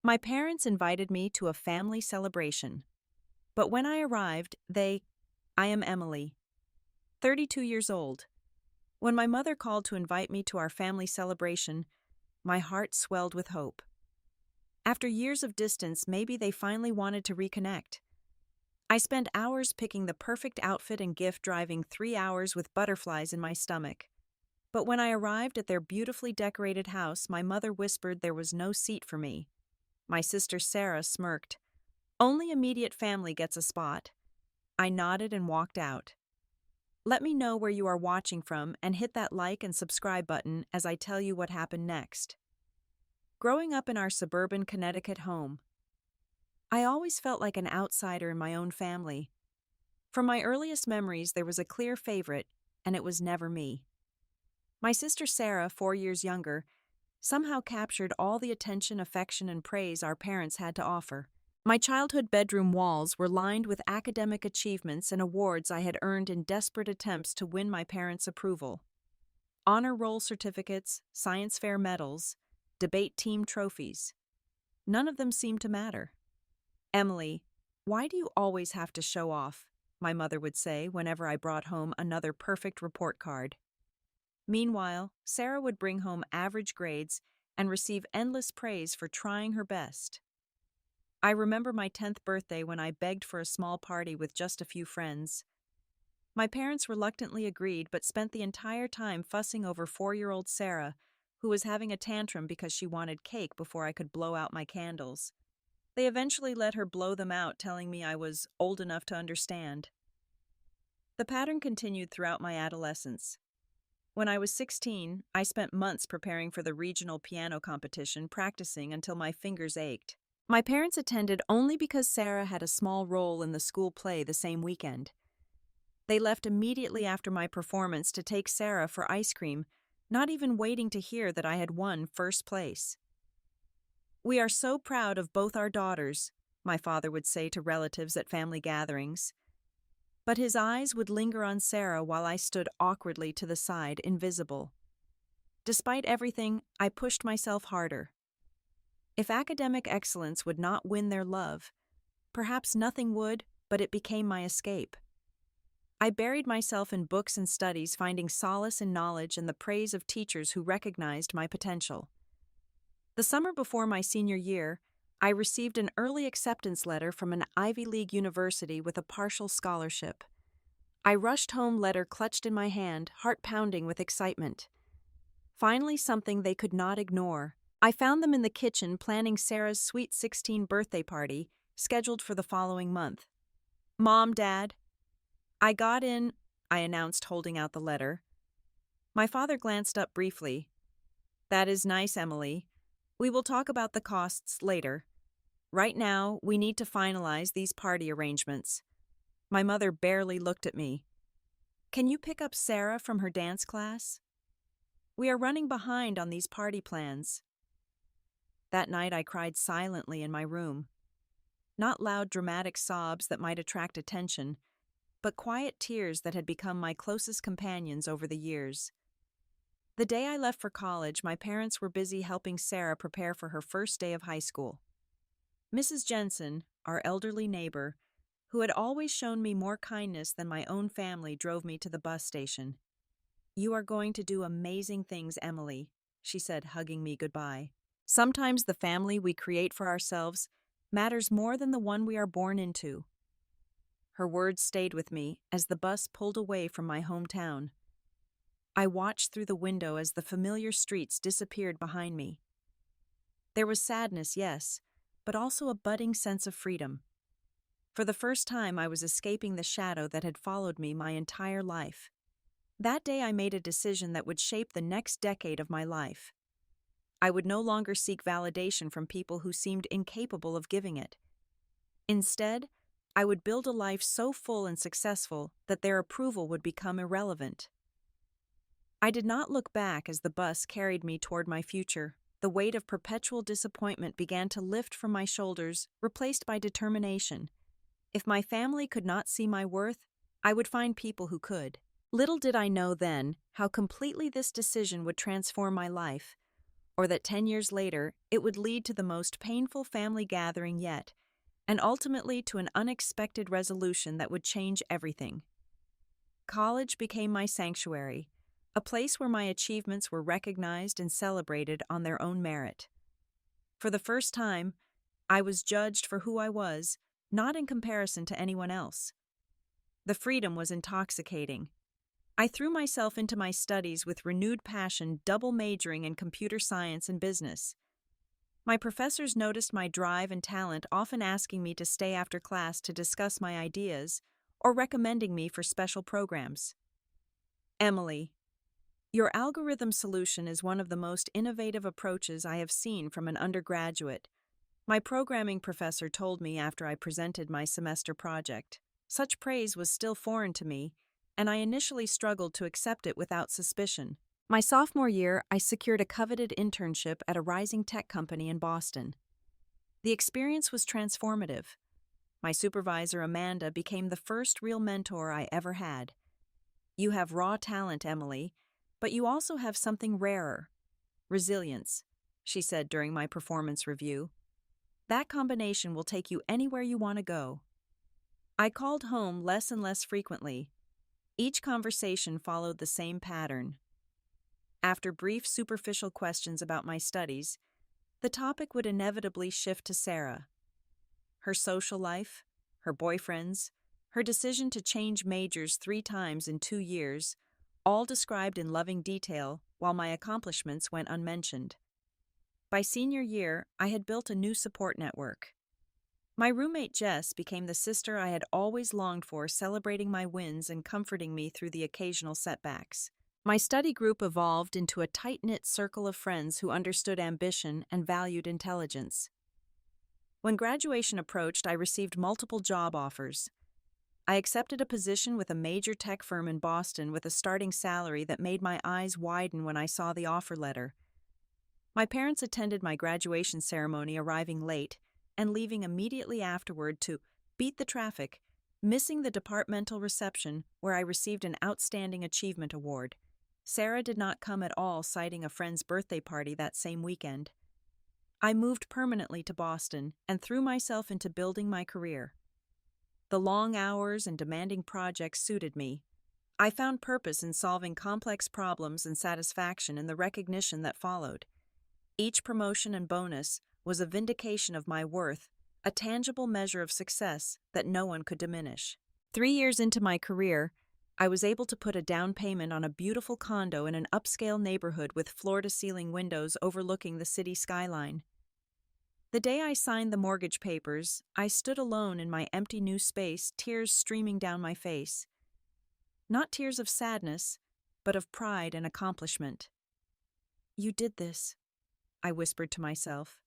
My parents invited me to a family celebration, but when I arrived, I am Emily, 32 years old. When my mother called to invite me to our family celebration, my heart swelled with hope. After years of distance, maybe they finally wanted to reconnect. I spent hours picking the perfect outfit and gift, driving 3 hours with butterflies in my stomach. But when I arrived at their beautifully decorated house, my mother whispered there was no seat for me. My sister Sarah smirked. Only immediate family gets a spot. I nodded and walked out. Let me know where you are watching from and hit that like and subscribe button as I tell you what happened next. Growing up in our suburban Connecticut home, I always felt like an outsider in my own family. From my earliest memories, there was a clear favorite, and it was never me. My sister Sarah, 4 years younger, somehow captured all the attention, affection, and praise our parents had to offer. My childhood bedroom walls were lined with academic achievements and awards I had earned in desperate attempts to win my parents' approval. Honor roll certificates, science fair medals, debate team trophies. None of them seemed to matter. "Emily, why do you always have to show off?" my mother would say whenever I brought home another perfect report card. Meanwhile, Sarah would bring home average grades and receive endless praise for trying her best. I remember my 10th birthday when I begged for a small party with just a few friends. My parents reluctantly agreed but spent the entire time fussing over 4-year-old Sarah, who was having a tantrum because she wanted cake before I could blow out my candles. They eventually let her blow them out, telling me I was old enough to understand. The pattern continued throughout my adolescence. When I was 16, I spent months preparing for the regional piano competition, practicing until my fingers ached. My parents attended only because Sarah had a small role in the school play the same weekend. They left immediately after my performance to take Sarah for ice cream, not even waiting to hear that I had won first place. "We are so proud of both our daughters," my father would say to relatives at family gatherings. But his eyes would linger on Sarah while I stood awkwardly to the side, invisible. Despite everything, I pushed myself harder. If academic excellence would not win their love, perhaps nothing would, but it became my escape. I buried myself in books and studies, finding solace in knowledge and the praise of teachers who recognized my potential. The summer before my senior year, I received an early acceptance letter from an Ivy League university with a partial scholarship. I rushed home, letter clutched in my hand, heart pounding with excitement. Finally, something they could not ignore. I found them in the kitchen planning Sarah's sweet 16 birthday party, scheduled for the following month. "Mom, Dad, I got in," I announced, holding out the letter. My father glanced up briefly. "That is nice, Emily. We will talk about the costs later. Right now, we need to finalize these party arrangements." My mother barely looked at me. "Can you pick up Sarah from her dance class? We are running behind on these party plans." That night I cried silently in my room. Not loud dramatic sobs that might attract attention, but quiet tears that had become my closest companions over the years. The day I left for college, my parents were busy helping Sarah prepare for her first day of high school. Mrs. Jensen, our elderly neighbor, who had always shown me more kindness than my own family, drove me to the bus station. "You are going to do amazing things, Emily," she said, hugging me goodbye. "Sometimes the family we create for ourselves matters more than the one we are born into." Her words stayed with me as the bus pulled away from my hometown. I watched through the window as the familiar streets disappeared behind me. There was sadness, yes, but also a budding sense of freedom. For the first time, I was escaping the shadow that had followed me my entire life. That day, I made a decision that would shape the next decade of my life. I would no longer seek validation from people who seemed incapable of giving it. Instead, I would build a life so full and successful that their approval would become irrelevant. I did not look back as the bus carried me toward my future. The weight of perpetual disappointment began to lift from my shoulders, replaced by determination. If my family could not see my worth, I would find people who could. Little did I know then how completely this decision would transform my life, or that 10 years later it would lead to the most painful family gathering yet, and ultimately to an unexpected resolution that would change everything. College became my sanctuary, a place where my achievements were recognized and celebrated on their own merit. For the first time, I was judged for who I was, not in comparison to anyone else. The freedom was intoxicating. I threw myself into my studies with renewed passion, double majoring in computer science and business. My professors noticed my drive and talent, often asking me to stay after class to discuss my ideas or recommending me for special programs. Emily, your algorithm solution is one of the most innovative approaches I have seen from an undergraduate, my programming professor told me after I presented my semester project. Such praise was still foreign to me, and I initially struggled to accept it without suspicion. My sophomore year, I secured a coveted internship at a rising tech company in Boston. The experience was transformative. My supervisor, Amanda, became the first real mentor I ever had. You have raw talent, Emily, but you also have something rarer: resilience, she said during my performance review. That combination will take you anywhere you want to go. I called home less and less frequently. Each conversation followed the same pattern. After brief, superficial questions about my studies, the topic would inevitably shift to Sarah. Her social life, her boyfriends, her decision to change majors 3 times in 2 years, all described in loving detail, while my accomplishments went unmentioned. By senior year, I had built a new support network. My roommate Jess became the sister I had always longed for, celebrating my wins and comforting me through the occasional setbacks. My study group evolved into a tight-knit circle of friends who understood ambition and valued intelligence. When graduation approached, I received multiple job offers. I accepted a position with a major tech firm in Boston with a starting salary that made my eyes widen when I saw the offer letter. My parents attended my graduation ceremony, arriving late and leaving immediately afterward to beat the traffic, missing the departmental reception where I received an Outstanding Achievement Award. Sarah did not come at all, citing a friend's birthday party that same weekend. I moved permanently to Boston and threw myself into building my career. The long hours and demanding projects suited me. I found purpose in solving complex problems and satisfaction in the recognition that followed. Each promotion and bonus was a vindication of my worth, a tangible measure of success that no one could diminish. 3 years into my career, I was able to put a down payment on a beautiful condo in an upscale neighborhood with floor-to-ceiling windows overlooking the city skyline. The day I signed the mortgage papers, I stood alone in my empty new space, tears streaming down my face. Not tears of sadness, but of pride and accomplishment. "You did this," I whispered to myself.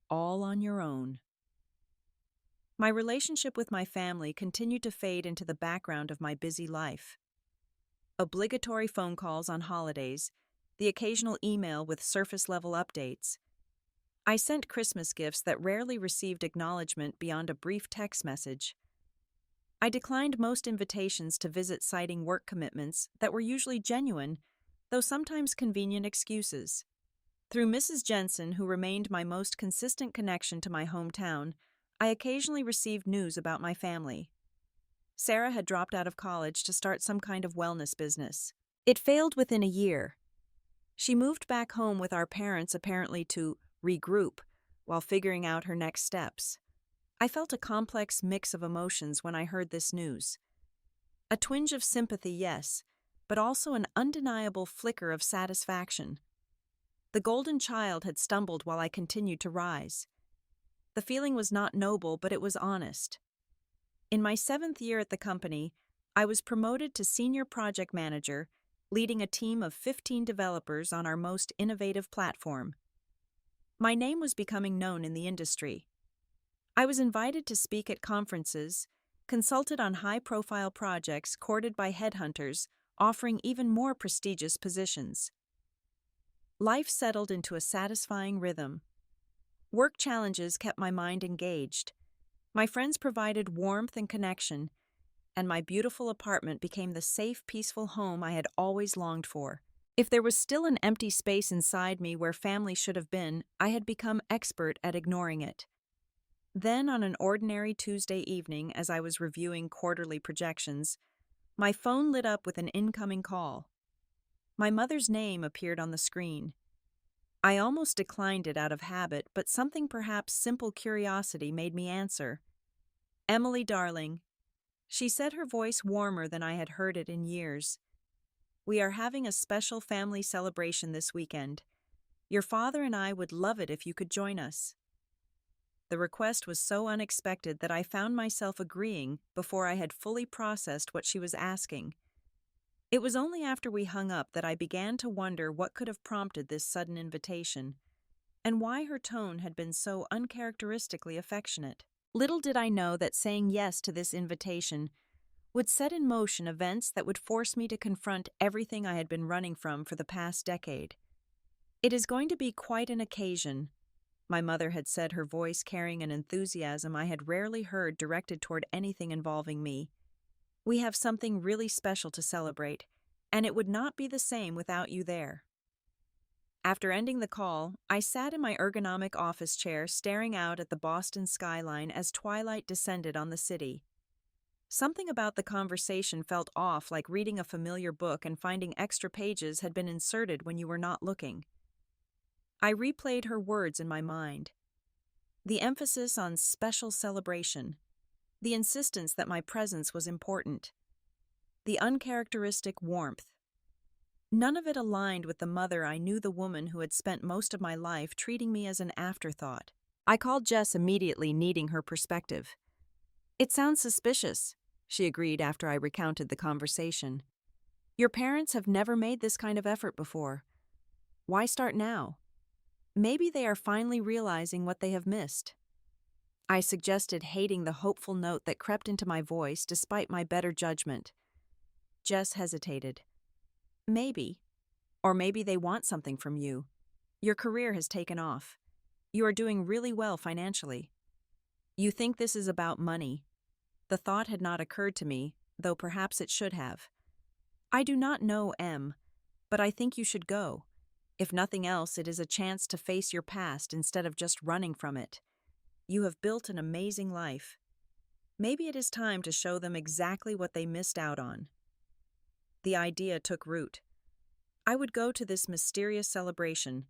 "All on your own." My relationship with my family continued to fade into the background of my busy life. Obligatory phone calls on holidays, the occasional email with surface-level updates. I sent Christmas gifts that rarely received acknowledgement beyond a brief text message. I declined most invitations to visit, citing work commitments that were usually genuine, though sometimes convenient excuses. Through Mrs. Jensen, who remained my most consistent connection to my hometown, I occasionally received news about my family. Sarah had dropped out of college to start some kind of wellness business. It failed within a year. She moved back home with our parents, apparently to regroup, while figuring out her next steps. I felt a complex mix of emotions when I heard this news. A twinge of sympathy, yes, but also an undeniable flicker of satisfaction. The golden child had stumbled while I continued to rise. The feeling was not noble, but it was honest. In my 7th year at the company, I was promoted to senior project manager, leading a team of 15 developers on our most innovative platform. My name was becoming known in the industry. I was invited to speak at conferences, consulted on high-profile projects, courted by headhunters, offering even more prestigious positions. Life settled into a satisfying rhythm. Work challenges kept my mind engaged. My friends provided warmth and connection, and my beautiful apartment became the safe, peaceful home I had always longed for. If there was still an empty space inside me where family should have been, I had become expert at ignoring it. Then, on an ordinary Tuesday evening, as I was reviewing quarterly projections, my phone lit up with an incoming call. My mother's name appeared on the screen. I almost declined it out of habit, but something, perhaps simple curiosity, made me answer. "Emily, darling." She said, her voice warmer than I had heard it in years. "We are having a special family celebration this weekend. Your father and I would love it if you could join us." The request was so unexpected that I found myself agreeing before I had fully processed what she was asking. It was only after we hung up that I began to wonder what could have prompted this sudden invitation, and why her tone had been so uncharacteristically affectionate. Little did I know that saying yes to this invitation would set in motion events that would force me to confront everything I had been running from for the past decade. "It is going to be quite an occasion," my mother had said, her voice carrying an enthusiasm I had rarely heard directed toward anything involving me. "We have something really special to celebrate, and it would not be the same without you there." After ending the call, I sat in my ergonomic office chair staring out at the Boston skyline as twilight descended on the city. Something about the conversation felt off, like reading a familiar book and finding extra pages had been inserted when you were not looking. I replayed her words in my mind. The emphasis on special celebration, the insistence that my presence was important, the uncharacteristic warmth. None of it aligned with the mother I knew, the woman who had spent most of my life treating me as an afterthought. I called Jess immediately, needing her perspective. "It sounds suspicious," she agreed after I recounted the conversation. "Your parents have never made this kind of effort before. Why start now? Maybe they are finally realizing what they have missed." I suggested, hating the hopeful note that crept into my voice despite my better judgment. Jess hesitated. "Maybe. Or maybe they want something from you. Your career has taken off. You are doing really well financially. You think this is about money." The thought had not occurred to me, though perhaps it should have. "I do not know, Em, but I think you should go. If nothing else, it is a chance to face your past instead of just running from it. You have built an amazing life. Maybe it is time to show them exactly what they missed out on." The idea took root. I would go to this mysterious celebration,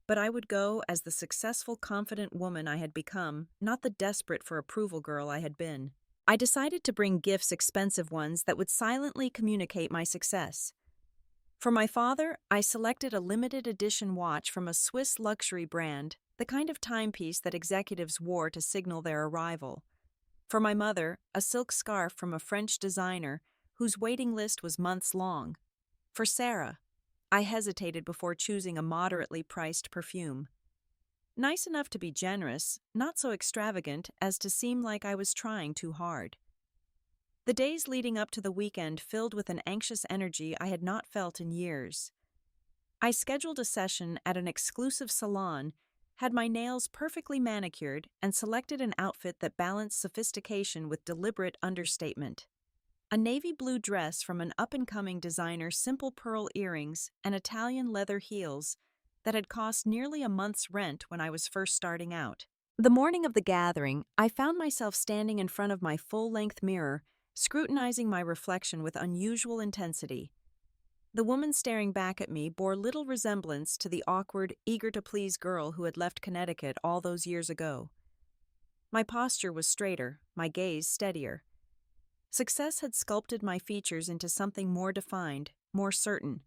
but I would go as the successful, confident woman I had become, not the desperate for approval girl I had been. I decided to bring gifts, expensive ones, that would silently communicate my success. For my father, I selected a limited edition watch from a Swiss luxury brand, the kind of timepiece that executives wore to signal their arrival. For my mother, a silk scarf from a French designer whose waiting list was months long. For Sarah, I hesitated before choosing a moderately priced perfume. Nice enough to be generous, not so extravagant as to seem like I was trying too hard. The days leading up to the weekend filled with an anxious energy I had not felt in years. I scheduled a session at an exclusive salon, had my nails perfectly manicured, and selected an outfit that balanced sophistication with deliberate understatement. A navy blue dress from an up-and-coming designer, simple pearl earrings, and Italian leather heels that had cost nearly a month's rent when I was first starting out. The morning of the gathering, I found myself standing in front of my full-length mirror, scrutinizing my reflection with unusual intensity. The woman staring back at me bore little resemblance to the awkward, eager-to-please girl who had left Connecticut all those years ago. My posture was straighter, my gaze steadier. Success had sculpted my features into something more defined, more certain.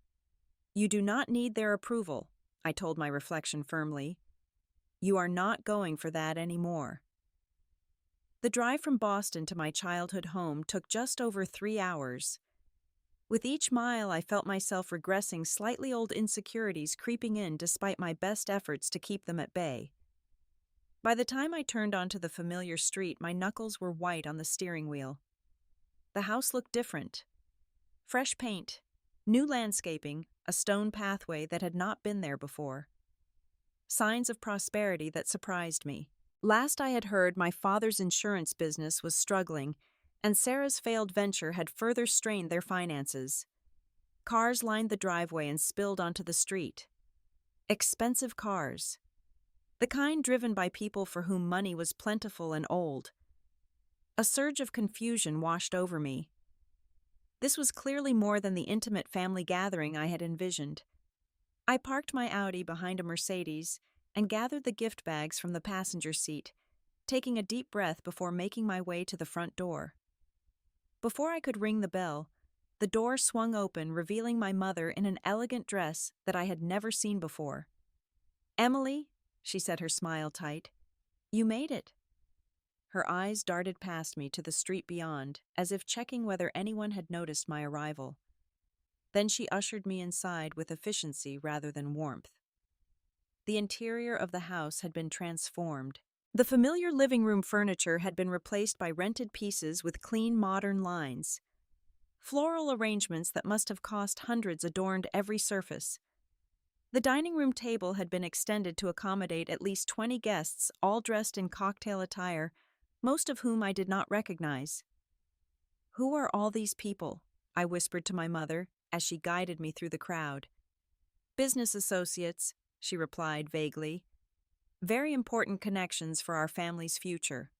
"You do not need their approval," I told my reflection firmly. "You are not going for that anymore." The drive from Boston to my childhood home took just over 3 hours. With each mile, I felt myself regressing, slightly old insecurities creeping in despite my best efforts to keep them at bay. By the time I turned onto the familiar street, my knuckles were white on the steering wheel. The house looked different. Fresh paint, new landscaping, a stone pathway that had not been there before. Signs of prosperity that surprised me. Last I had heard, my father's insurance business was struggling, and Sarah's failed venture had further strained their finances. Cars lined the driveway and spilled onto the street. Expensive cars. The kind driven by people for whom money was plentiful and old. A surge of confusion washed over me. This was clearly more than the intimate family gathering I had envisioned. I parked my Audi behind a Mercedes and gathered the gift bags from the passenger seat, taking a deep breath before making my way to the front door. Before I could ring the bell, the door swung open, revealing my mother in an elegant dress that I had never seen before. "Emily," she said, her smile tight, "you made it." Her eyes darted past me to the street beyond, as if checking whether anyone had noticed my arrival. Then she ushered me inside with efficiency rather than warmth. The interior of the house had been transformed. The familiar living room furniture had been replaced by rented pieces with clean modern lines. Floral arrangements that must have cost hundreds adorned every surface. The dining room table had been extended to accommodate at least 20 guests, all dressed in cocktail attire, most of whom I did not recognize. "Who are all these people?" I whispered to my mother as she guided me through the crowd. "Business associates," she replied vaguely. "Very important connections for our family's future."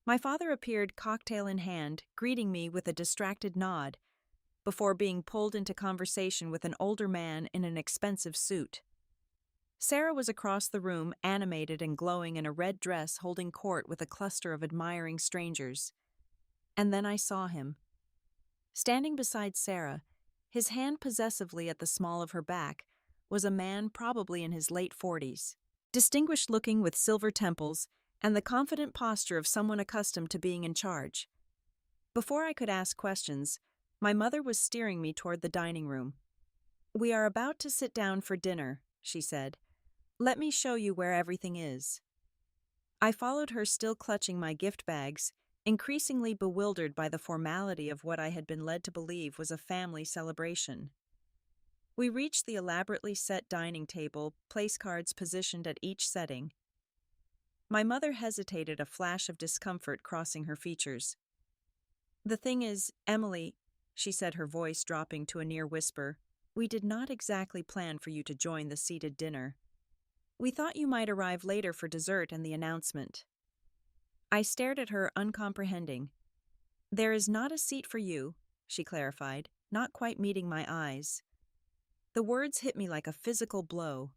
My father appeared cocktail in hand, greeting me with a distracted nod, before being pulled into conversation with an older man in an expensive suit. Sarah was across the room, animated and glowing in a red dress, holding court with a cluster of admiring strangers. And then I saw him. Standing beside Sarah, his hand possessively at the small of her back, was a man probably in his late 40s, distinguished-looking with silver temples and the confident posture of someone accustomed to being in charge. Before I could ask questions, my mother was steering me toward the dining room. "We are about to sit down for dinner," she said. "Let me show you where everything is." I followed her, still clutching my gift bags, increasingly bewildered by the formality of what I had been led to believe was a family celebration. We reached the elaborately set dining table, place cards positioned at each setting. My mother hesitated, a flash of discomfort crossing her features. "The thing is, Emily," she said, her voice dropping to a near whisper, "we did not exactly plan for you to join the seated dinner. We thought you might arrive later for dessert and the announcement." I stared at her, uncomprehending. "There is not a seat for you," she clarified, not quite meeting my eyes. The words hit me like a physical blow.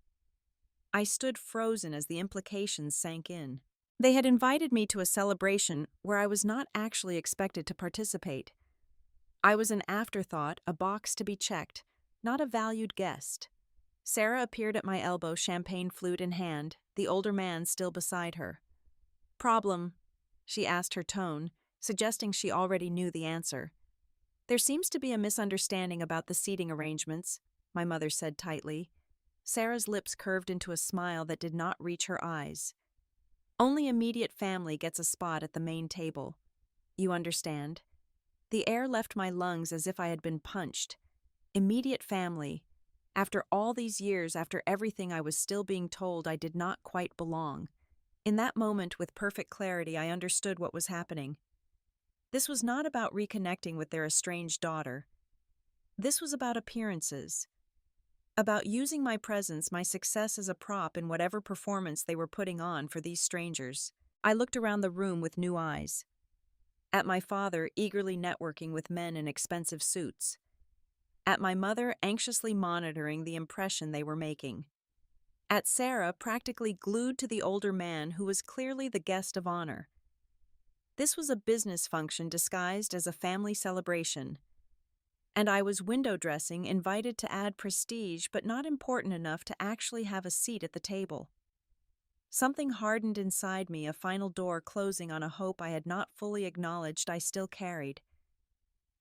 I stood frozen as the implications sank in. They had invited me to a celebration where I was not actually expected to participate. I was an afterthought, a box to be checked, not a valued guest. Sarah appeared at my elbow, champagne flute in hand, the older man still beside her. "Problem?" she asked, her tone suggesting she already knew the answer. "There seems to be a misunderstanding about the seating arrangements," my mother said tightly. Sarah's lips curved into a smile that did not reach her eyes. "Only immediate family gets a spot at the main table. You understand?" The air left my lungs as if I had been punched. Immediate family. After all these years, after everything, I was still being told I did not quite belong. In that moment, with perfect clarity, I understood what was happening. This was not about reconnecting with their estranged daughter. This was about appearances. About using my presence, my success as a prop in whatever performance they were putting on for these strangers. I looked around the room with new eyes. At my father, eagerly networking with men in expensive suits. At my mother, anxiously monitoring the impression they were making. At Sarah, practically glued to the older man who was clearly the guest of honor. This was a business function disguised as a family celebration. And I was window dressing, invited to add prestige but not important enough to actually have a seat at the table. Something hardened inside me, a final door closing on a hope I had not fully acknowledged I still carried.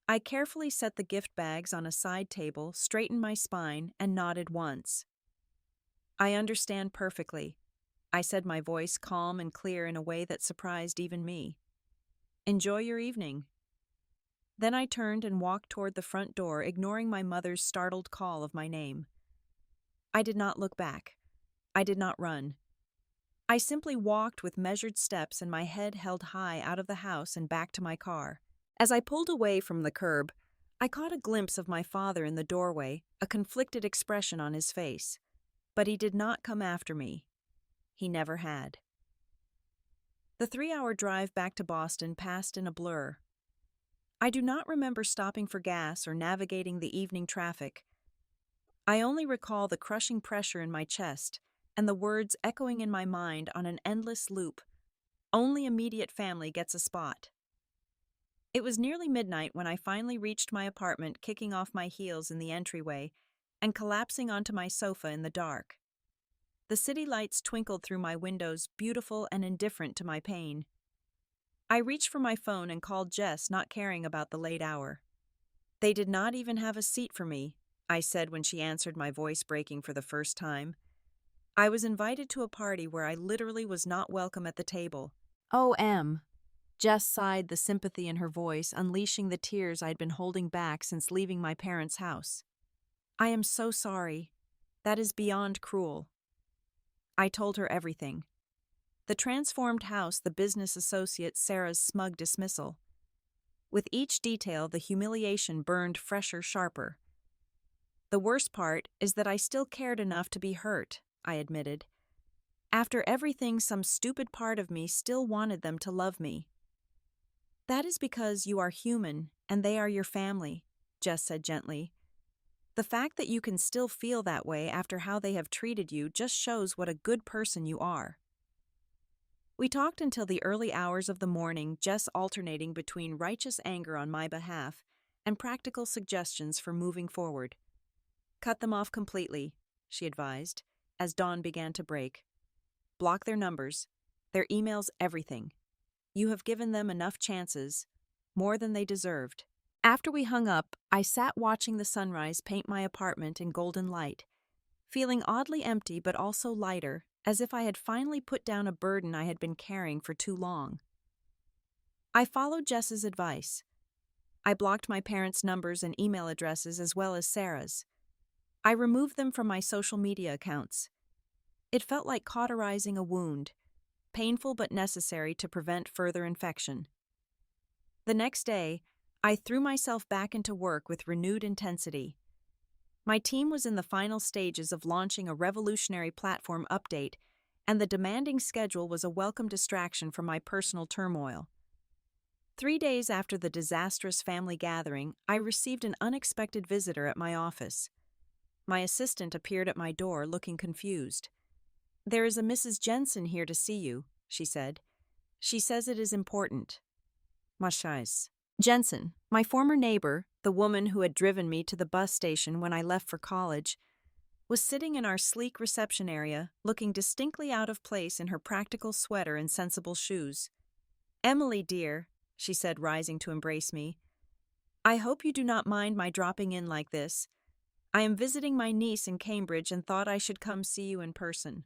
I carefully set the gift bags on a side table, straightened my spine, and nodded once. "I understand perfectly," I said, my voice calm and clear in a way that surprised even me. "Enjoy your evening." Then I turned and walked toward the front door, ignoring my mother's startled call of my name. I did not look back. I did not run. I simply walked with measured steps and my head held high out of the house and back to my car. As I pulled away from the curb, I caught a glimpse of my father in the doorway, a conflicted expression on his face. But he did not come after me. He never had. The 3-hour drive back to Boston passed in a blur. I do not remember stopping for gas or navigating the evening traffic. I only recall the crushing pressure in my chest and the words echoing in my mind on an endless loop. Only immediate family gets a spot. It was nearly midnight when I finally reached my apartment, kicking off my heels in the entryway and collapsing onto my sofa in the dark. The city lights twinkled through my windows, beautiful and indifferent to my pain. I reached for my phone and called Jess, not caring about the late hour. "They did not even have a seat for me," I said when she answered, my voice breaking for the first time. I was invited to a party where I literally was not welcome at the table. "Oh, Em." Jess sighed, the sympathy in her voice unleashing the tears I'd been holding back since leaving my parents' house. "I am so sorry. That is beyond cruel." I told her everything. The transformed house, the business associate Sarah's smug dismissal. With each detail, the humiliation burned fresher, sharper. "The worst part is that I still cared enough to be hurt," I admitted. "After everything, some stupid part of me still wanted them to love me." "That is because you are human and they are your family," Jess said gently. "The fact that you can still feel that way after how they have treated you just shows what a good person you are." We talked until the early hours of the morning, Jess alternating between righteous anger on my behalf and practical suggestions for moving forward. "Cut them off completely," she advised, as dawn began to break. "Block their numbers, their emails, everything. You have given them enough chances, more than they deserved." After we hung up, I sat watching the sunrise paint my apartment in golden light, feeling oddly empty but also lighter, as if I had finally put down a burden I had been carrying for too long. I followed Jess's advice. I blocked my parents' numbers and email addresses as well as Sarah's. I removed them from my social media accounts. It felt like cauterizing a wound, painful but necessary to prevent further infection. The next day, I threw myself back into work with renewed intensity. My team was in the final stages of launching a revolutionary platform update, and the demanding schedule was a welcome distraction from my personal turmoil. 3 days after the disastrous family gathering, I received an unexpected visitor at my office. My assistant appeared at my door looking confused. "There is a Mrs. Jensen here to see you," she said. "She says it is important." Mashais. Jensen, my former neighbor, the woman who had driven me to the bus station when I left for college, was sitting in our sleek reception area, looking distinctly out of place in her practical sweater and sensible shoes. "Emily, dear," she said, rising to embrace me, "I hope you do not mind my dropping in like this. I am visiting my niece in Cambridge and thought I should come see you in person."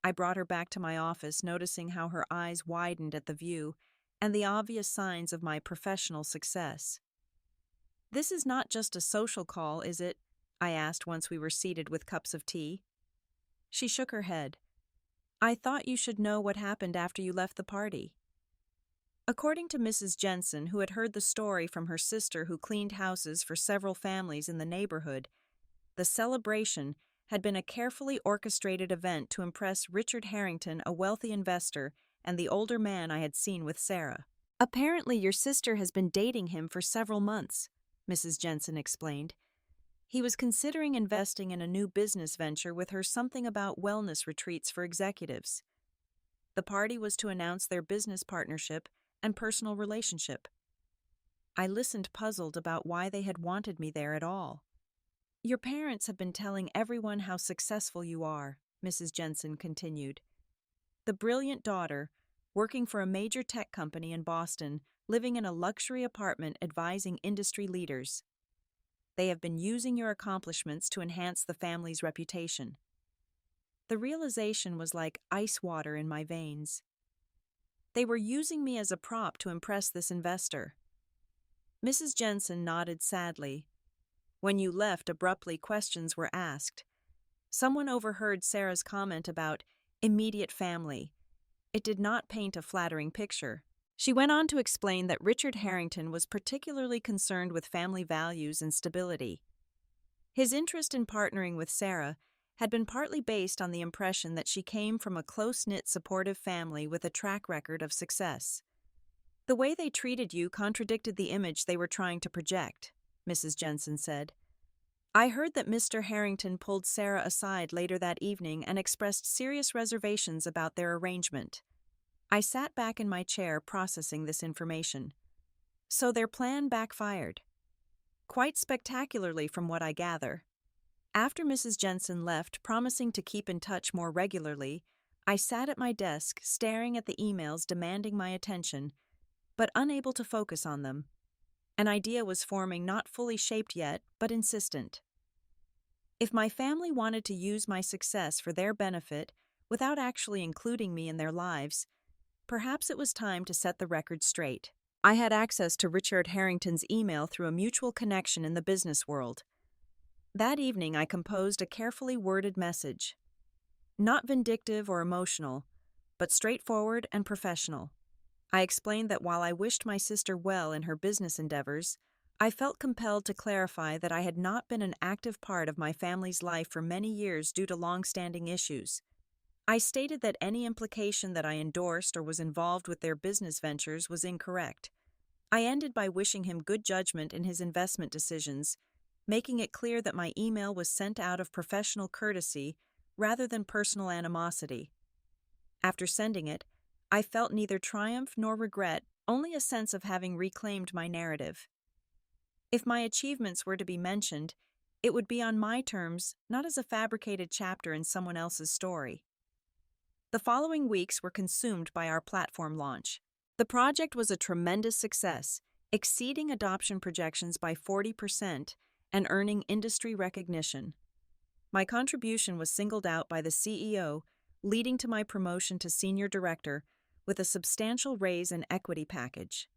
I brought her back to my office, noticing how her eyes widened at the view and the obvious signs of my professional success. "This is not just a social call, is it?" I asked once we were seated with cups of tea. She shook her head. "I thought you should know what happened after you left the party." According to Mrs. Jensen, who had heard the story from her sister who cleaned houses for several families in the neighborhood, the celebration had been a carefully orchestrated event to impress Richard Harrington, a wealthy investor, and the older man I had seen with Sarah. "Apparently your sister has been dating him for several months," Mrs. Jensen explained. "He was considering investing in a new business venture with her, something about wellness retreats for executives. The party was to announce their business partnership and personal relationship." I listened, puzzled about why they had wanted me there at all. "Your parents have been telling everyone how successful you are," Mrs. Jensen continued. "The brilliant daughter, working for a major tech company in Boston, living in a luxury apartment advising industry leaders. They have been using your accomplishments to enhance the family's reputation." The realization was like ice water in my veins. They were using me as a prop to impress this investor. Mrs. Jensen nodded sadly. "When you left, abruptly, questions were asked. Someone overheard Sarah's comment about immediate family. It did not paint a flattering picture," She went on to explain that Richard Harrington was particularly concerned with family values and stability. His interest in partnering with Sarah had been partly based on the impression that she came from a close-knit, supportive family with a track record of success. "The way they treated you contradicted the image they were trying to project," Mrs. Jensen said. "I heard that Mr. Harrington pulled Sarah aside later that evening and expressed serious reservations about their arrangement." I sat back in my chair processing this information. So their plan backfired. Quite spectacularly from what I gather. After Mrs. Jensen left, promising to keep in touch more regularly, I sat at my desk staring at the emails demanding my attention, but unable to focus on them. An idea was forming, not fully shaped yet, but insistent. If my family wanted to use my success for their benefit without actually including me in their lives, perhaps it was time to set the record straight. I had access to Richard Harrington's email through a mutual connection in the business world. That evening, I composed a carefully worded message. Not vindictive or emotional, but straightforward and professional. I explained that while I wished my sister well in her business endeavors, I felt compelled to clarify that I had not been an active part of my family's life for many years due to long-standing issues. I stated that any implication that I endorsed or was involved with their business ventures was incorrect. I ended by wishing him good judgment in his investment decisions, making it clear that my email was sent out of professional courtesy rather than personal animosity. After sending it, I felt neither triumph nor regret, only a sense of having reclaimed my narrative. If my achievements were to be mentioned, it would be on my terms, not as a fabricated chapter in someone else's story. The following weeks were consumed by our platform launch. The project was a tremendous success, exceeding adoption projections by 40% and earning industry recognition. My contribution was singled out by the CEO, leading to my promotion to senior director with a substantial raise and equity package.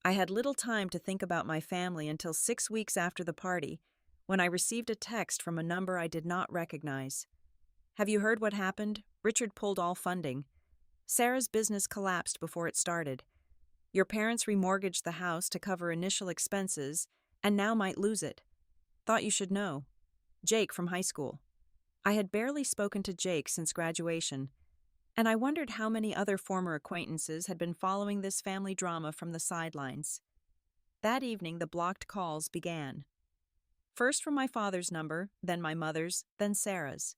I had little time to think about my family until 6 weeks after the party, when I received a text from a number I did not recognize. "Have you heard what happened? Richard pulled all funding. Sarah's business collapsed before it started. Your parents remortgaged the house to cover initial expenses and now might lose it. Thought you should know. Jake from high school." I had barely spoken to Jake since graduation, and I wondered how many other former acquaintances had been following this family drama from the sidelines. That evening, the blocked calls began. First from my father's number, then my mother's, then Sarah's.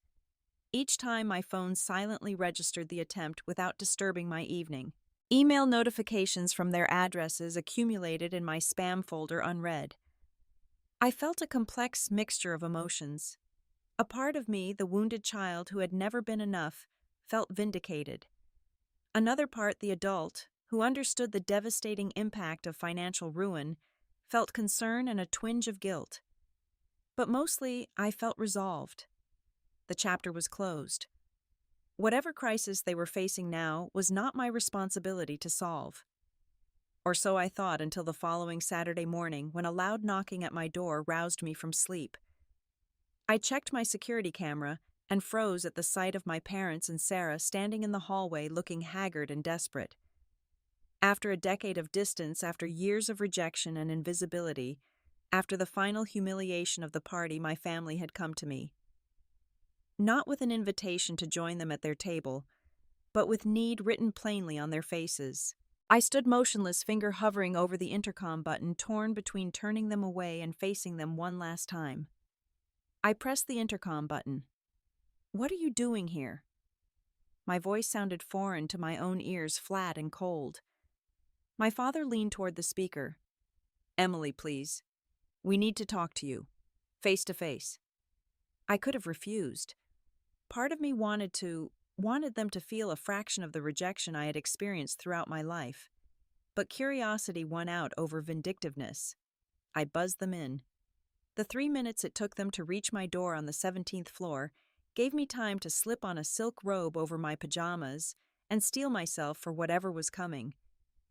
Each time my phone silently registered the attempt without disturbing my evening. Email notifications from their addresses accumulated in my spam folder unread. I felt a complex mixture of emotions. A part of me, the wounded child who had never been enough, felt vindicated. Another part, the adult, who understood the devastating impact of financial ruin, felt concern and a twinge of guilt. But mostly, I felt resolved. The chapter was closed. Whatever crisis they were facing now was not my responsibility to solve. Or so I thought until the following Saturday morning when a loud knocking at my door roused me from sleep. I checked my security camera and froze at the sight of my parents and Sarah standing in the hallway looking haggard and desperate. After a decade of distance, after years of rejection and invisibility, after the final humiliation of the party, my family had come to me. Not with an invitation to join them at their table, but with need written plainly on their faces. I stood motionless, finger hovering over the intercom button, torn between turning them away and facing them one last time. I pressed the intercom button. "What are you doing here?" My voice sounded foreign to my own ears, flat and cold. My father leaned toward the speaker. "Emily, please. We need to talk to you. Face to face." I could have refused. Part of me wanted them to feel a fraction of the rejection I had experienced throughout my life. But curiosity won out over vindictiveness. I buzzed them in. The 3 minutes it took them to reach my door on the 17th floor gave me time to slip on a silk robe over my pajamas and steel myself for whatever was coming.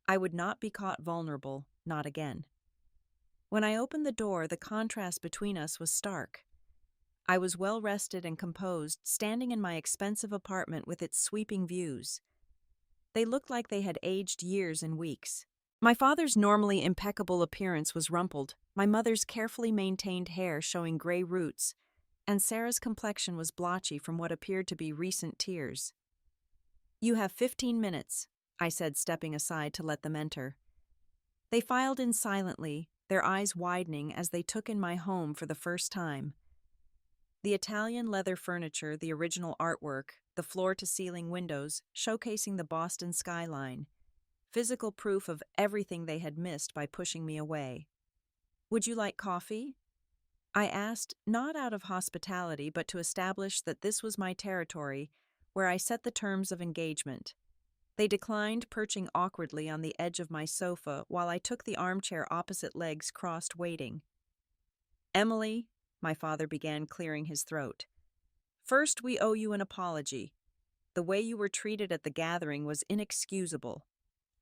I would not be caught vulnerable, not again. When I opened the door, the contrast between us was stark. I was well-rested and composed, standing in my expensive apartment with its sweeping views. They looked like they had aged years and weeks. My father's normally impeccable appearance was rumpled, my mother's carefully maintained hair showing gray roots, and Sarah's complexion was blotchy from what appeared to be recent tears. "You have 15 minutes," I said, stepping aside to let them enter. They filed in silently, their eyes widening as they took in my home for the first time. The Italian leather furniture, the original artwork, the floor-to-ceiling windows showcasing the Boston skyline, physical proof of everything they had missed by pushing me away. "Would you like coffee?" I asked, not out of hospitality, but to establish that this was my territory, where I set the terms of engagement. They declined, perching awkwardly on the edge of my sofa while I took the armchair opposite, legs crossed, waiting. "Emily," my father began, clearing his throat. "First, we owe you an apology. The way you were treated at the gathering was inexcusable."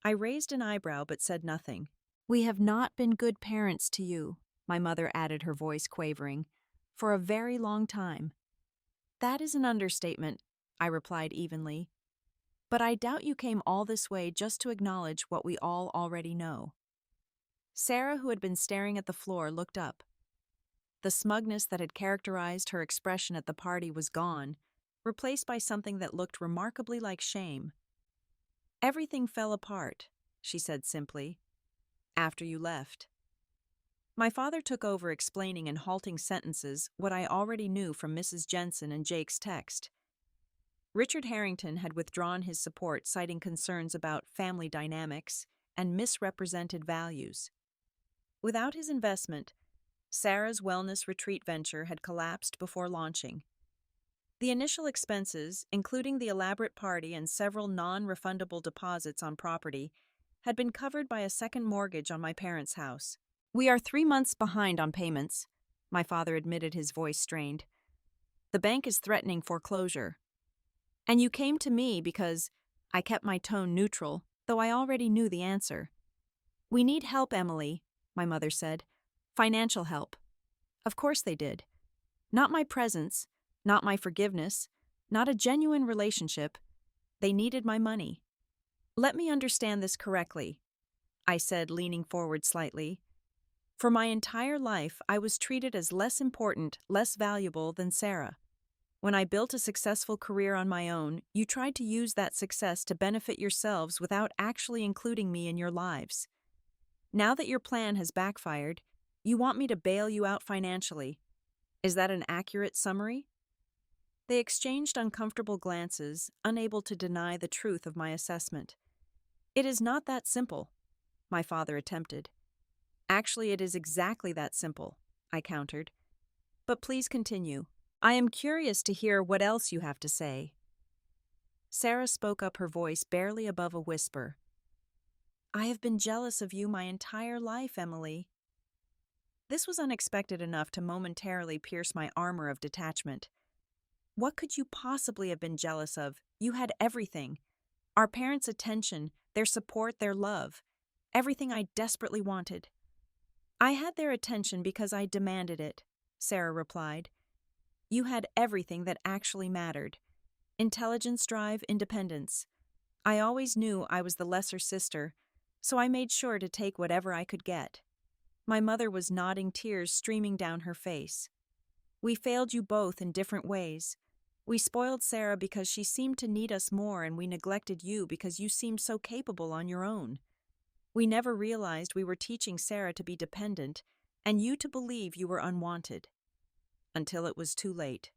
I raised an eyebrow but said nothing. "We have not been good parents to you," my mother added, her voice quavering, "for a very long time." "That is an understatement," I replied evenly. "But I doubt you came all this way just to acknowledge what we all already know." Sarah, who had been staring at the floor, looked up. The smugness that had characterized her expression at the party was gone, replaced by something that looked remarkably like shame. "Everything fell apart," she said simply, "after you left." My father took over, explaining in halting sentences what I already knew from Mrs. Jensen and Jake's text. Richard Harrington had withdrawn his support, citing concerns about family dynamics and misrepresented values. Without his investment, Sarah's wellness retreat venture had collapsed before launching. The initial expenses, including the elaborate party and several non-refundable deposits on property, had been covered by a second mortgage on my parents' house. "We are 3 months behind on payments," my father admitted, his voice strained. "The bank is threatening foreclosure. And you came to me because—" I kept my tone neutral, though I already knew the answer. "We need help, Emily," my mother said. "Financial help." Of course they did. Not my presence, not my forgiveness, not a genuine relationship. They needed my money. "Let me understand this correctly," I said, leaning forward slightly. "For my entire life, I was treated as less important, less valuable than Sarah. When I built a successful career on my own, you tried to use that success to benefit yourselves without actually including me in your lives. Now that your plan has backfired, you want me to bail you out financially. Is that an accurate summary?" They exchanged uncomfortable glances, unable to deny the truth of my assessment. "It is not that simple," my father attempted. "Actually, it is exactly that simple," I countered. "But please continue. I am curious to hear what else you have to say." Sarah spoke up, her voice barely above a whisper. "I have been jealous of you my entire life, Emily." This was unexpected enough to momentarily pierce my armor of detachment. What could you possibly have been jealous of? You had everything. Our parents' attention, their support, their love. Everything I desperately wanted. "I had their attention because I demanded it," Sarah replied. "You had everything that actually mattered. Intelligence, drive, independence. I always knew I was the lesser sister, so I made sure to take whatever I could get." My mother was nodding, tears streaming down her face. "We failed you both in different ways. We spoiled Sarah because she seemed to need us more, and we neglected you because you seemed so capable on your own. We never realized we were teaching Sarah to be dependent and you to believe you were unwanted. Until it was too late,"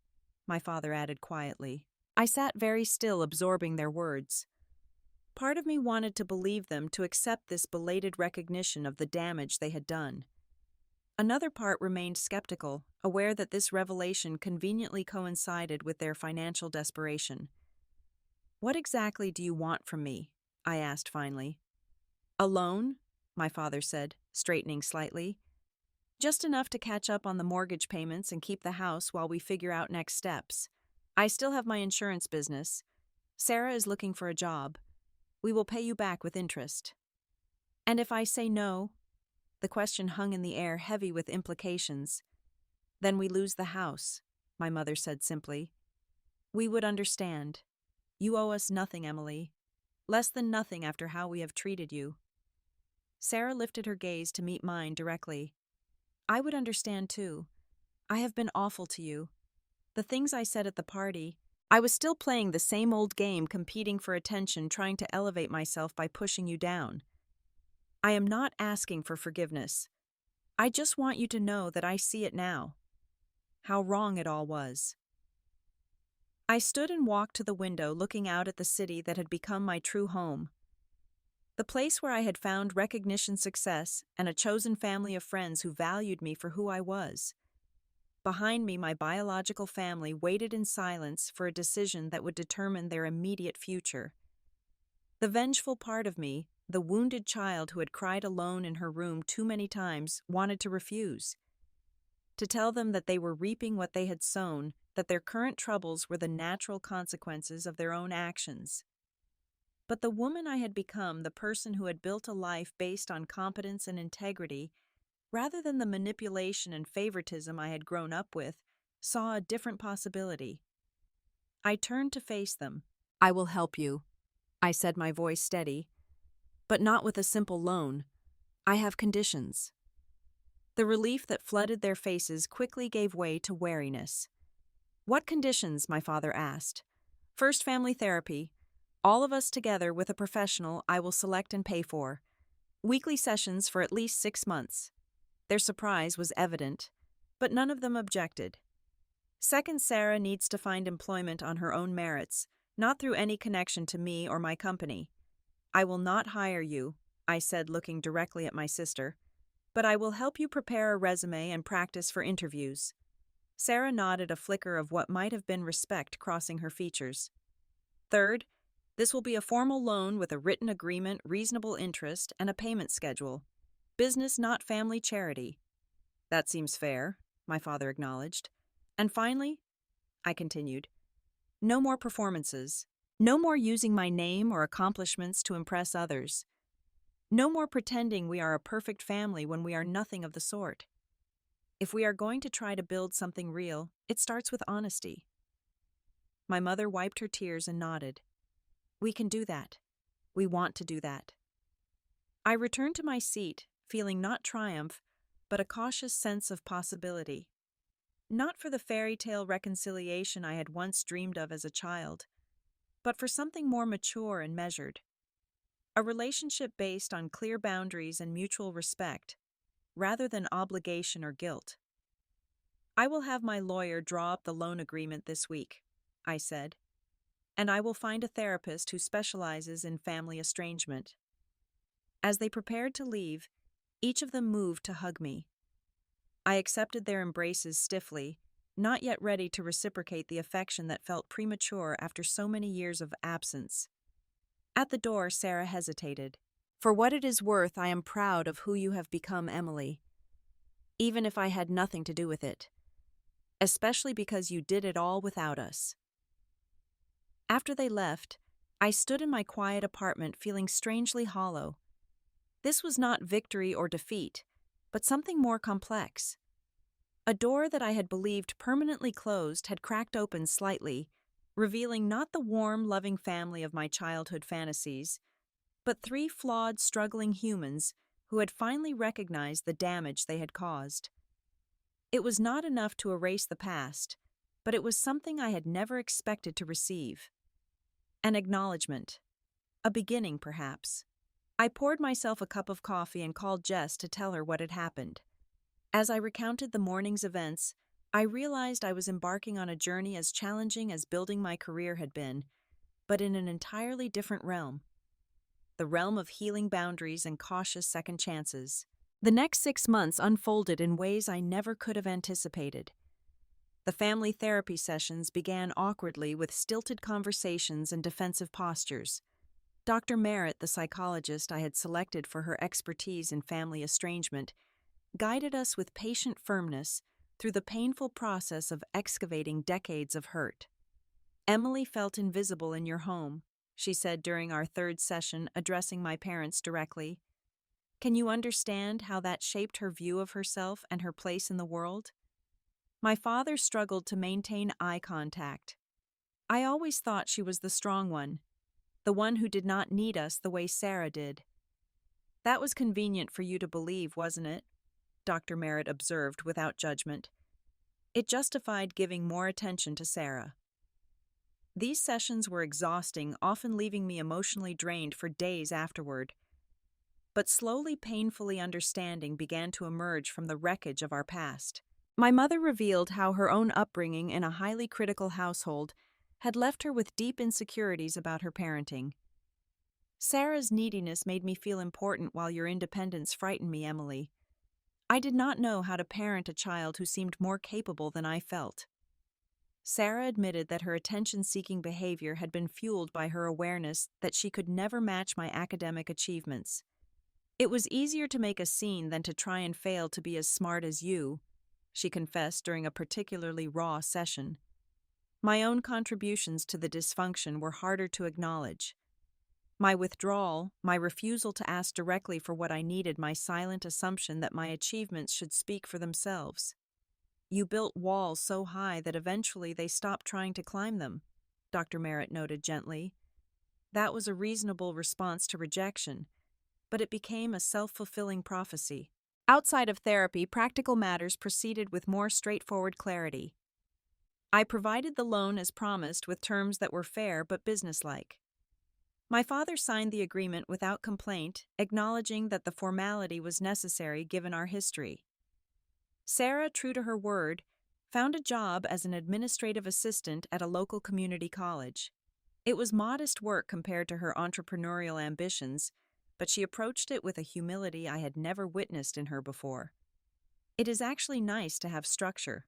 my father added quietly. I sat very still, absorbing their words. Part of me wanted to believe them, to accept this belated recognition of the damage they had done. Another part remained skeptical, aware that this revelation conveniently coincided with their financial desperation. "What exactly do you want from me?" I asked finally. "A loan," my father said, straightening slightly. "Just enough to catch up on the mortgage payments and keep the house while we figure out next steps. I still have my insurance business. Sarah is looking for a job. We will pay you back with interest." "And if I say no?" The question hung in the air, heavy with implications. "Then we lose the house," my mother said simply. "We would understand. You owe us nothing, Emily." Less than nothing after how we have treated you. Sarah lifted her gaze to meet mine directly. I would understand too. I have been awful to you. The things I said at the party, I was still playing the same old game, competing for attention, trying to elevate myself by pushing you down. I am not asking for forgiveness. I just want you to know that I see it now. How wrong it all was. I stood and walked to the window, looking out at the city that had become my true home. The place where I had found recognition, success, and a chosen family of friends who valued me for who I was. Behind me, my biological family waited in silence for a decision that would determine their immediate future. The vengeful part of me, the wounded child who had cried alone in her room too many times, wanted to refuse. To tell them that they were reaping what they had sown, that their current troubles were the natural consequences of their own actions. But the woman I had become, the person who had built a life based on competence and integrity, rather than the manipulation and favoritism I had grown up with, saw a different possibility. I turned to face them. I will help you, I said, my voice steady, but not with a simple loan. I have conditions. The relief that flooded their faces quickly gave way to wariness. What conditions? My father asked. First, family therapy. All of us together with a professional I will select and pay for. Weekly sessions for at least 6 months. Their surprise was evident, but none of them objected. Second, Sarah needs to find employment on her own merits, not through any connection to me or my company. I will not hire you, I said, looking directly at my sister, but I will help you prepare a resume and practice for interviews. Sarah nodded, a flicker of what might have been respect crossing her features. Third, this will be a formal loan with a written agreement, reasonable interest, and a payment schedule. Business, not family charity. That seems fair, my father acknowledged. And finally, I continued, no more performances. No more using my name or accomplishments to impress others. No more pretending we are a perfect family when we are nothing of the sort. If we are going to try to build something real, it starts with honesty. My mother wiped her tears and nodded. We can do that. We want to do that. I returned to my seat, feeling not triumph, but a cautious sense of possibility. Not for the fairy tale reconciliation I had once dreamed of as a child, but for something more mature and measured. A relationship based on clear boundaries and mutual respect, rather than obligation or guilt. I will have my lawyer draw up the loan agreement this week, I said, and I will find a therapist who specializes in family estrangement. As they prepared to leave, each of them moved to hug me. I accepted their embraces stiffly, not yet ready to reciprocate the affection that felt premature after so many years of absence. At the door, Sarah hesitated. For what it is worth, I am proud of who you have become, Emily. Even if I had nothing to do with it. Especially because you did it all without us. After they left, I stood in my quiet apartment feeling strangely hollow. This was not victory or defeat, but something more complex. A door that I had believed permanently closed had cracked open slightly, revealing not the warm, loving family of my childhood fantasies, but 3 flawed, struggling humans who had finally recognized the damage they had caused. It was not enough to erase the past, but it was something I had never expected to receive. An acknowledgement. A beginning, perhaps. I poured myself a cup of coffee and called Jess to tell her what had happened. As I recounted the morning's events, I realized I was embarking on a journey as challenging as building my career had been, but in an entirely different realm. The realm of healing boundaries and cautious second chances. The next 6 months unfolded in ways I never could have anticipated. The family therapy sessions began awkwardly with stilted conversations and defensive postures. Dr. Merritt, the psychologist I had selected for her expertise in family estrangement, guided us with patient firmness through the painful process of excavating decades of hurt. Emily felt invisible in your home, she said during our 3rd session, addressing my parents directly. Can you understand how that shaped her view of herself and her place in the world? My father struggled to maintain eye contact. I always thought she was the strong one. the one who did not need us the way Sarah did. That was convenient for you to believe, wasn't it? Dr. Merritt observed without judgment. It justified giving more attention to Sarah. These sessions were exhausting, often leaving me emotionally drained for days afterward. But slowly, painfully understanding began to emerge from the wreckage of our past. My mother revealed how her own upbringing in a highly critical household had left her with deep insecurities about her parenting. Sarah's neediness made me feel important while your independence frightened me, Emily. I did not know how to parent a child who seemed more capable than I felt. Sarah admitted that her attention-seeking behavior had been fueled by her awareness that she could never match my academic achievements. It was easier to make a scene than to try and fail to be as smart as you, she confessed during a particularly raw session. My own contributions to the dysfunction were harder to acknowledge. My withdrawal, my refusal to ask directly for what I needed, my silent assumption that my achievements should speak for themselves. You built walls so high that eventually they stopped trying to climb them, Dr. Merritt noted gently. That was a reasonable response to rejection, but it became a self-fulfilling prophecy. Outside of therapy, practical matters proceeded with more straightforward clarity. I provided the loan as promised with terms that were fair but businesslike. My father signed the agreement without complaint, acknowledging that the formality was necessary given our history. Sarah, true to her word, found a job as an administrative assistant at a local community college. It was modest work compared to her entrepreneurial ambitions, but she approached it with a humility I had never witnessed in her before. It is actually nice to have structure,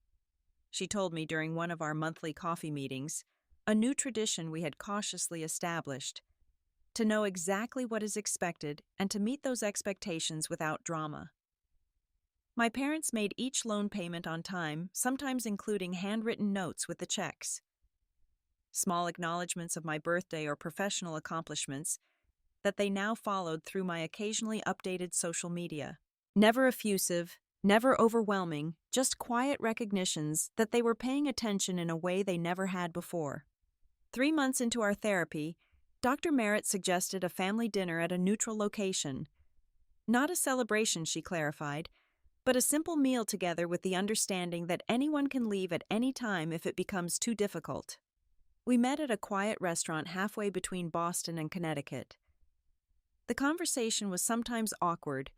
she told me during one of our monthly coffee meetings, a new tradition we had cautiously established. To know exactly what is expected and to meet those expectations without drama. My parents made each loan payment on time, sometimes including handwritten notes with the checks. Small acknowledgments of my birthday or professional accomplishments that they now followed through my occasionally updated social media. Never effusive, never overwhelming, just quiet recognitions that they were paying attention in a way they never had before. 3 months into our therapy, Dr. Merritt suggested a family dinner at a neutral location. Not a celebration, she clarified, but a simple meal together with the understanding that anyone can leave at any time if it becomes too difficult. We met at a quiet restaurant halfway between Boston and Connecticut. The conversation was sometimes awkward,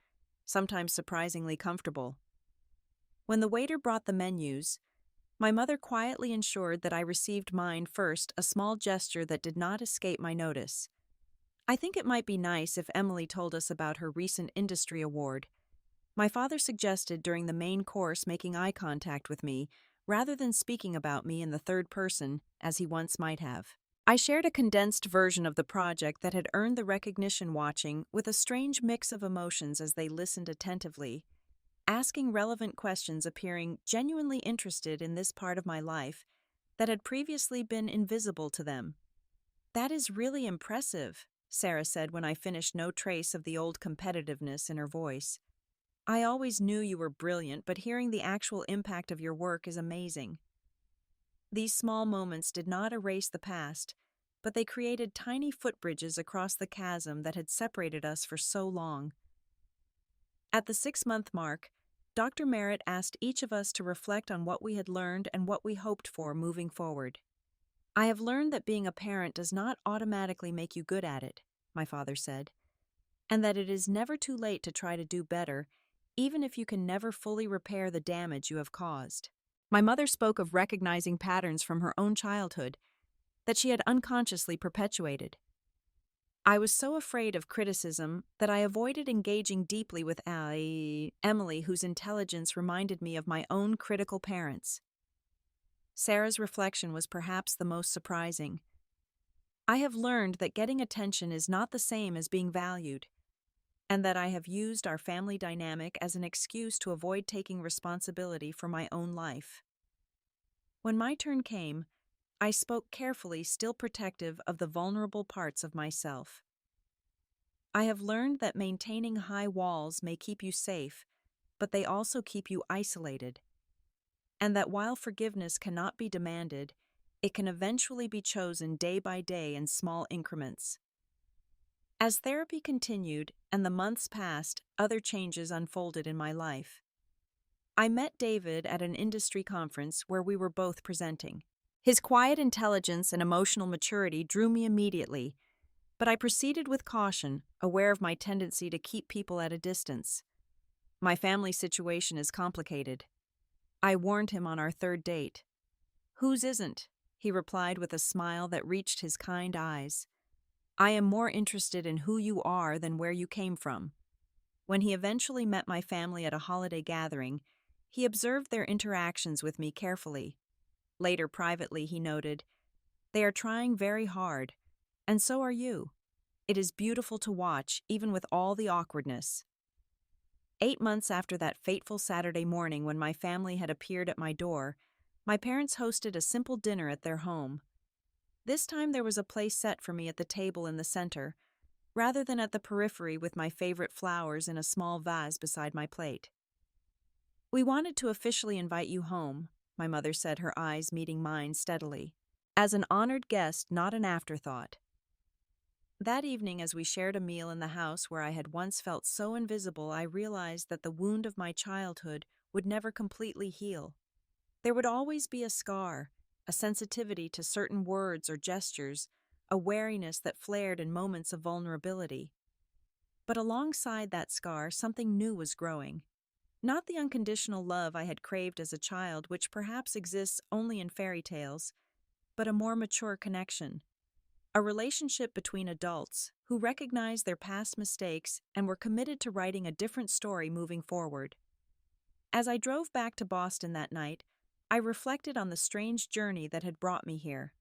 sometimes surprisingly comfortable. When the waiter brought the menus, my mother quietly ensured that I received mine first, a small gesture that did not escape my notice. I think it might be nice if Emily told us about her recent industry award. My father suggested during the main course, making eye contact with me, rather than speaking about me in the third person, as he once might have. I shared a condensed version of the project that had earned the recognition, watching with a strange mix of emotions as they listened attentively, asking relevant questions, appearing genuinely interested in this part of my life that had previously been invisible to them. That is really impressive, Sarah said when I finished, no trace of the old competitiveness in her voice. I always knew you were brilliant, but hearing the actual impact of your work is amazing. These small moments did not erase the past, but they created tiny footbridges across the chasm that had separated us for so long. At the 6-month mark, Dr. Merritt asked each of us to reflect on what we had learned and what we hoped for moving forward. I have learned that being a parent does not automatically make you good at it, my father said, and that it is never too late to try to do better, even if you can never fully repair the damage you have caused. My mother spoke of recognizing patterns from her own childhood that she had unconsciously perpetuated. I was so afraid of criticism that I avoided engaging deeply with Emily, whose intelligence reminded me of my own critical parents. Sarah's reflection was perhaps the most surprising. I have learned that getting attention is not the same as being valued, and that I have used our family dynamic as an excuse to avoid taking responsibility for my own life. When my turn came, I spoke carefully, still protective of the vulnerable parts of myself. I have learned that maintaining high walls may keep you safe, but they also keep you isolated, and that while forgiveness cannot be demanded, it can eventually be chosen day by day in small increments. As therapy continued and the months passed, other changes unfolded in my life. I met David at an industry conference where we were both presenting. His quiet intelligence and emotional maturity drew me immediately, but I proceeded with caution, aware of my tendency to keep people at a distance. My family situation is complicated. I warned him on our third date. "Whose isn't?" he replied with a smile that reached his kind eyes. "I am more interested in who you are than where you came from." When he eventually met my family at a holiday gathering, he observed their interactions with me carefully. Later, privately, he noted, "They are trying very hard, and so are you. It is beautiful to watch, even with all the awkwardness." 8 months after that fateful Saturday morning when my family had appeared at my door, my parents hosted a simple dinner at their home. This time there was a place set for me at the table in the center, rather than at the periphery with my favorite flowers in a small vase beside my plate. "We wanted to officially invite you home," my mother said, her eyes meeting mine steadily, "as an honored guest, not an afterthought." That evening, as we shared a meal in the house where I had once felt so invisible, I realized that the wound of my childhood would never completely heal. There would always be a scar, a sensitivity to certain words or gestures, a wariness that flared in moments of vulnerability. But alongside that scar, something new was growing. Not the unconditional love I had craved as a child, which perhaps exists only in fairy tales, but a more mature connection. A relationship between adults who recognized their past mistakes and were committed to writing a different story moving forward. As I drove back to Boston that night, I reflected on the strange journey that had brought me here.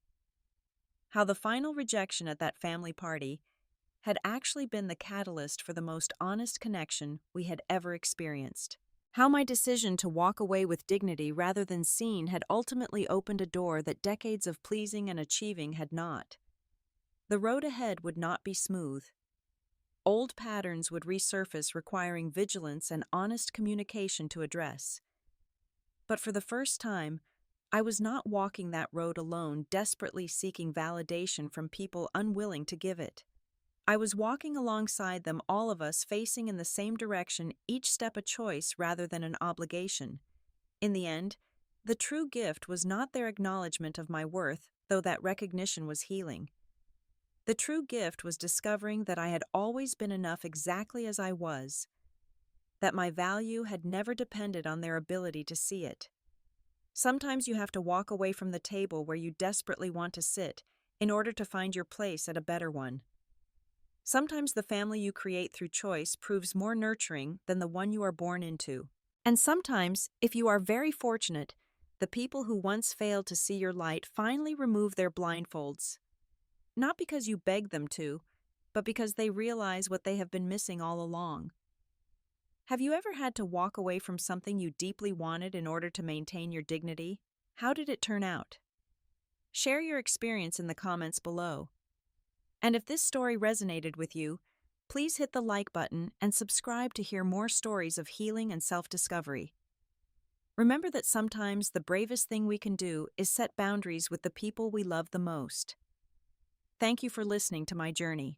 How the final rejection at that family party had actually been the catalyst for the most honest connection we had ever experienced. How my decision to walk away with dignity rather than seen had ultimately opened a door that decades of pleasing and achieving had not. The road ahead would not be smooth. Old patterns would resurface, requiring vigilance and honest communication to address. But for the first time, I was not walking that road alone, desperately seeking validation from people unwilling to give it. I was walking alongside them, all of us facing in the same direction, each step a choice rather than an obligation. In the end, the true gift was not their acknowledgement of my worth, though that recognition was healing. The true gift was discovering that I had always been enough exactly as I was, that my value had never depended on their ability to see it. Sometimes you have to walk away from the table where you desperately want to sit in order to find your place at a better one. Sometimes the family you create through choice proves more nurturing than the one you are born into. And sometimes, if you are very fortunate, the people who once failed to see your light finally remove their blindfolds. Not because you beg them to, but because they realize what they have been missing all along. Have you ever had to walk away from something you deeply wanted in order to maintain your dignity? How did it turn out? Share your experience in the comments below. And if this story resonated with you, please hit the like button and subscribe to hear more stories of healing and self-discovery. Remember that sometimes the bravest thing we can do is set boundaries with the people we love the most. Thank you for listening to my journey.